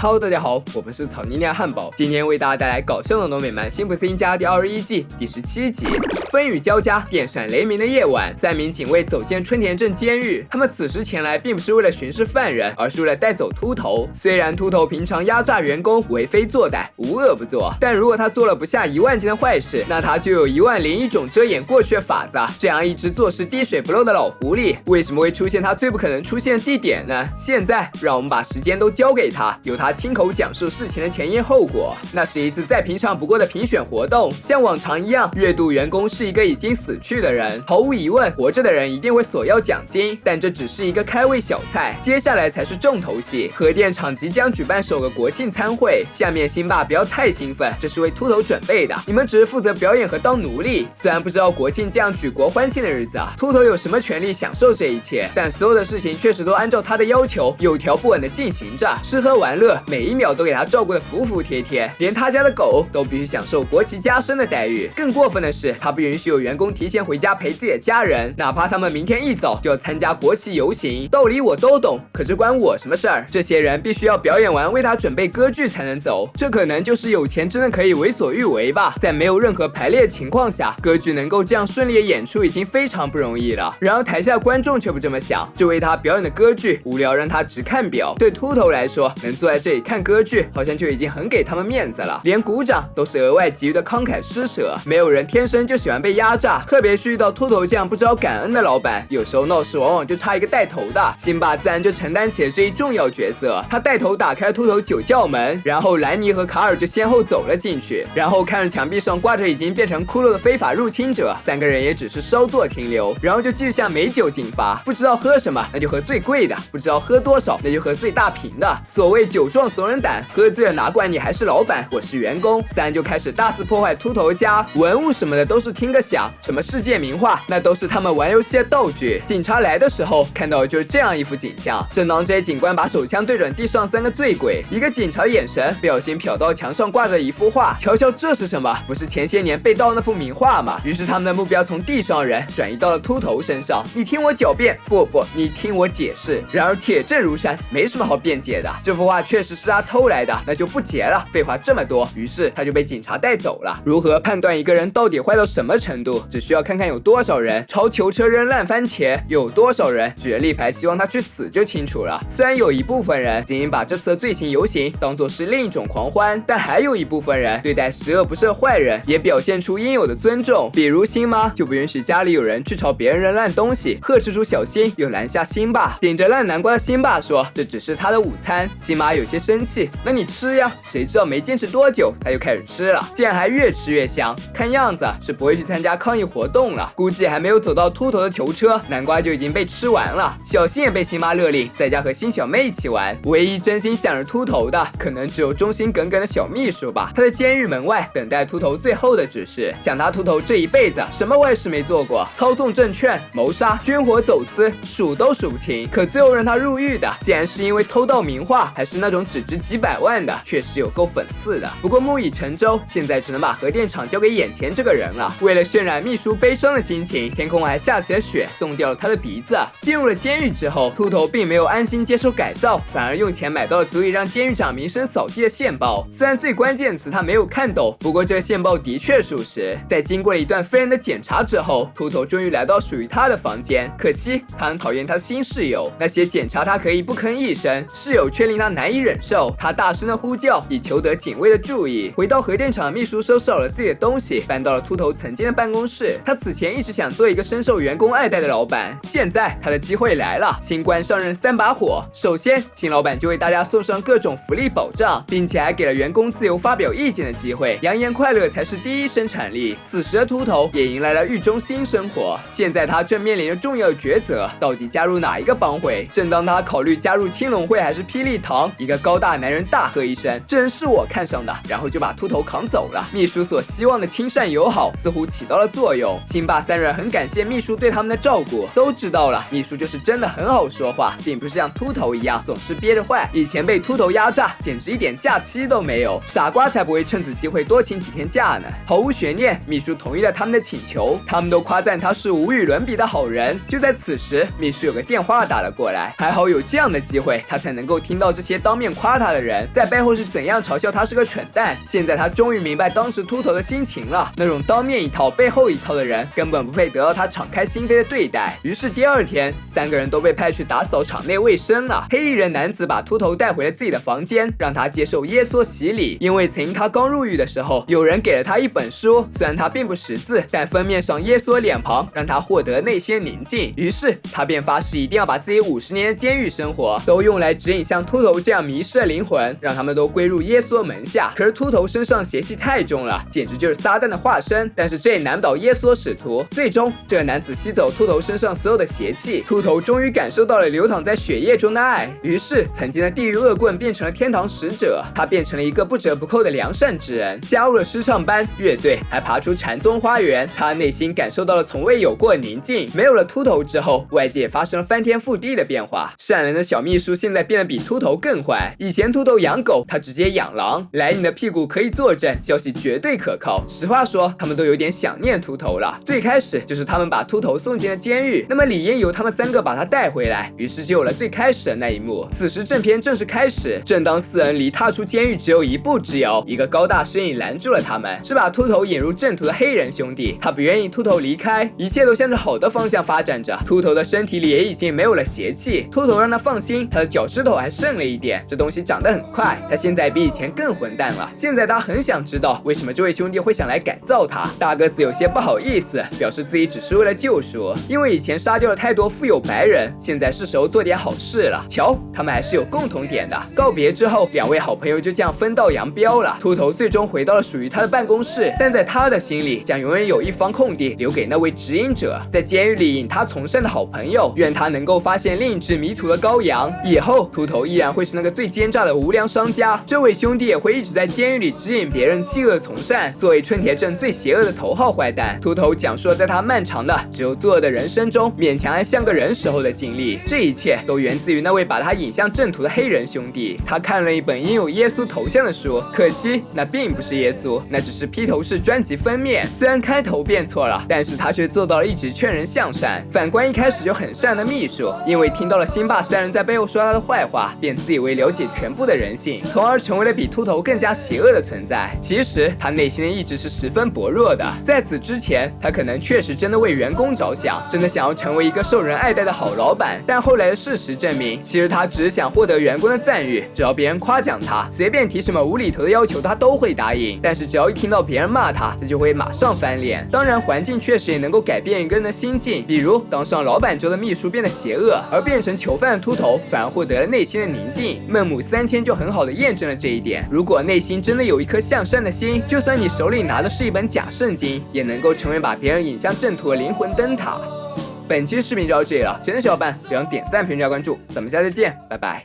Hello， 大家好，我们是草泥酿汉堡，今天为大家带来搞笑的东北蛮辛普森家第21季第17集。风雨交加，电闪雷鸣的夜晚，3名警卫走进春田镇监狱。他们此时前来并不是为了巡视犯人，而是为了带走秃头。虽然秃头平常压榨员工，为非作歹，无恶不作，但如果他做了不下1万件的坏事，那他就有10001种遮掩过去的法子。这样一只做事滴水不漏的老狐狸，为什么会出现他最不可能出现的地点呢？现在让我们把时间都交给他，由他亲口讲述事情的前因后果。那是一次再平常不过的评选活动，像往常一样，月度员工是一个已经死去的人。毫无疑问，活着的人一定会索要奖金，但这只是一个开胃小菜，接下来才是重头戏。核电厂即将举办首个国庆餐会，下面辛巴不要太兴奋，这是为秃头准备的，你们只是负责表演和当奴隶。虽然不知道国庆这样举国欢庆的日子秃头有什么权利享受这一切，但所有的事情确实都按照他的要求有条不紊地进行着，吃喝玩乐每一秒都给他照顾得服服帖帖，连他家的狗都必须享受国旗加身的待遇。更过分的是，他不允许有员工提前回家陪自己的家人，哪怕他们明天一早就要参加国旗游行。道理我都懂，可是关我什么事儿？这些人必须要表演完为他准备歌剧才能走，这可能就是有钱真的可以为所欲为吧。在没有任何排练情况下，歌剧能够这样顺利的演出已经非常不容易了。然而台下观众却不这么想，这为他表演的歌剧无聊让他直看表。对秃头来说，能坐在这里看歌剧好像就已经很给他们面子了，连鼓掌都是额外给予的慷慨施舍。没有人天生就喜欢被压榨，特别是遇到秃头这样不知道感恩的老板，有时候闹事往往就差一个带头的。辛巴自然就承担起了这一重要角色，他带头打开秃头酒窖门，然后兰尼和卡尔就先后走了进去，然后看着墙壁上挂着已经变成骷髅的非法入侵者，3个人也只是稍作停留，然后就继续向美酒进发。不知道喝什么，那就喝最贵的；不知道喝多少，那就喝最大瓶的。所谓酒壮怂人胆，喝醉了哪管你还是老板，我是员工。3人就开始大肆破坏秃头家，文物什么的都是听个响，什么世界名画那都是他们玩游戏的道具。警察来的时候看到的就是这样一幅景象，正当这些警官把手枪对准地上3个醉鬼，一个警察的眼神不小心瞟到墙上挂着一幅画，瞧瞧这是什么？不是前些年被盗那幅名画吗？于是他们的目标从地上人转移到了秃头身上。你听我狡辩，不，你听我解释。然而铁证如山，没什么好辩解的，这幅画确实是他偷来的，那就不结了，废话这么多。于是他就被警察带走了。如何判断一个人到底坏到什么程度，只需要看看有多少人朝囚车扔烂番茄，有多少人举着立牌希望他去死就清楚了。虽然有一部分人仅仅把这次的罪行游行当作是另一种狂欢，但还有一部分人对待十恶不赦坏人也表现出应有的尊重。比如辛妈就不允许家里有人去朝别人扔烂东西，呵斥出小新又拦下辛爸。顶着烂南瓜的辛爸说这只是他的午餐。辛妈有些生气，那你吃呀。谁知道没坚持多久他就开始吃了，竟然还越吃越香，看样子是不会去参加抗议活动了。估计还没有走到秃头的囚车，南瓜就已经被吃完了。小新也被辛妈勒令在家和新小妹一起玩，唯一真心想着秃头的可能只有忠心耿耿的小秘书吧。他在监狱门外等待秃头最后的指示，想他秃头这一辈子什么坏事没做过，操纵证券、谋杀、军火走私数都数不清，可最后让他入狱的竟然是因为偷盗名画，还是那种只值几百万的，确实有够讽刺的。不过木已成舟，现在只能把核电厂交给眼前这个人了。为了渲染秘书悲伤的心情，天空还下起了雪，冻掉了他的鼻子。进入了监狱之后，秃头并没有安心接受改造，反而用钱买到了足以让监狱长名声扫地的线报。虽然最关键词他没有看懂，不过这个线报的确属实。在经过了一段非人的检查之后，秃头终于来到属于他的房间。可惜他很讨厌他的新室友，那些检查他可以不吭一声，室友却令他难以忍受。他大声的呼叫，以求得警卫的注意。回到核电厂的秘书收拾好了自己的东西，搬到了秃头曾经的办公室。他此前一直想做一个深受员工爱戴的老板，现在他的机会来了。新官上任3把火，首先新老板就为大家送上各种福利保障，并且还给了员工自由发表意见的机会，扬言快乐才是第一生产力。此时的秃头也迎来了狱中新生活，现在他正面临着重要的抉择，到底加入哪一个帮会？正当他考虑加入青龙会还是霹雳堂，一个高大男人大喝一声：“这人是我看上的！”然后就把秃头扛走了。秘书所希望的亲善友好似乎起到了作用，辛巴3人很感谢秘书对他们的照顾，都知道了秘书就是真的很好说话，并不是像秃头一样总是憋着坏。以前被秃头压榨，简直一点假期都没有，傻瓜才不会趁此机会多请几天假呢。毫无悬念，秘书同意了他们的请求，他们都夸赞他是无与伦比的好人。就在此时，秘书有个电话打了过来，还好有这样的机会，他才能够听到这些当面面夸他的人，在背后是怎样嘲笑他是个蠢蛋。现在他终于明白当时秃头的心情了，那种当面一套背后一套的人根本不配得到他敞开心扉的对待。于是第二天，3个人都被派去打扫场内卫生了。黑衣人男子把秃头带回了自己的房间，让他接受耶稣洗礼。因为曾经他刚入狱的时候，有人给了他一本书，虽然他并不识字，但封面上耶稣脸庞让他获得内心宁静。于是他便发誓一定要把自己50年的监狱生活都用来指引像秃头这样迷失的灵魂，让他们都归入耶稣门下。可是秃头身上邪气太重了，简直就是撒旦的化身。但是这也难不倒耶稣使徒。最终这个男子吸走秃头身上所有的邪气，秃头终于感受到了流淌在血液中的爱。于是曾经的地狱恶棍变成了天堂使者，他变成了一个不折不扣的良善之人，加入了诗唱班乐队，还爬出禅宗花园。他内心感受到了从未有过的宁静。没有了秃头之后，外界也发生了翻天覆地的变化。善良的小秘书现在变得比秃头更坏。以前秃头养狗，他直接养狼。来你的屁股可以作证，消息绝对可靠。实话说，他们都有点想念秃头了。最开始就是他们把秃头送进了监狱，那么理应由他们3个把他带回来，于是就有了最开始的那一幕。此时正片正式开始，正当4人离踏出监狱只有一步之遥，一个高大身影拦住了他们，是把秃头引入正途的黑人兄弟。他不愿意秃头离开，一切都向着好的方向发展着。秃头的身体里也已经没有了邪气，秃头让他放心，他的脚趾头还剩了一点，这东西长得很快，他现在比以前更混蛋了。现在他很想知道为什么这位兄弟会想来改造他。大个子有些不好意思，表示自己只是为了救赎，因为以前杀掉了太多富有白人，现在是时候做点好事了。瞧，他们还是有共同点的。告别之后，2位好朋友就这样分道扬镳了。秃头最终回到了属于他的办公室，但在他的心里将永远有一方空地留给那位指引者，在监狱里引他从善的好朋友，愿他能够发现另一只迷途的羔羊。以后秃头依然会是那个最奸诈的无良商家，这位兄弟也会一直在监狱里指引别人弃恶从善。作为春田镇最邪恶的头号坏蛋，秃头讲述了在他漫长的只有作恶的人生中勉强还像个人时候的经历。这一切都源自于那位把他引向正途的黑人兄弟。他看了一本印有耶稣头像的书，可惜那并不是耶稣，那只是披头士专辑封面。虽然开头变错了，但是他却做到了一直劝人向善。反观一开始就很善的秘书，因为听到了辛巴3人在背后说他的坏话，便自以为了解全部的人性，从而成为了比秃头更加邪恶的存在。其实他内心的意志是十分薄弱的，在此之前他可能确实真的为员工着想，真的想要成为一个受人爱戴的好老板。但后来的事实证明，其实他只是想获得员工的赞誉，只要别人夸奖他，随便提什么无厘头的要求他都会答应。但是只要一听到别人骂他，他就会马上翻脸。当然环境确实也能够改变一个人的心境，比如当上老板之后的秘书变得邪恶，而变成囚犯的秃头反而获得了内心的宁静。孟母3000就很好的验证了这一点。如果内心真的有一颗向善的心，就算你手里拿的是一本假圣经，也能够成为把别人引向正途的灵魂灯塔。本期视频就到这里了，喜欢的小伙伴别忘点赞、评论、加关注，咱们下次见，拜拜。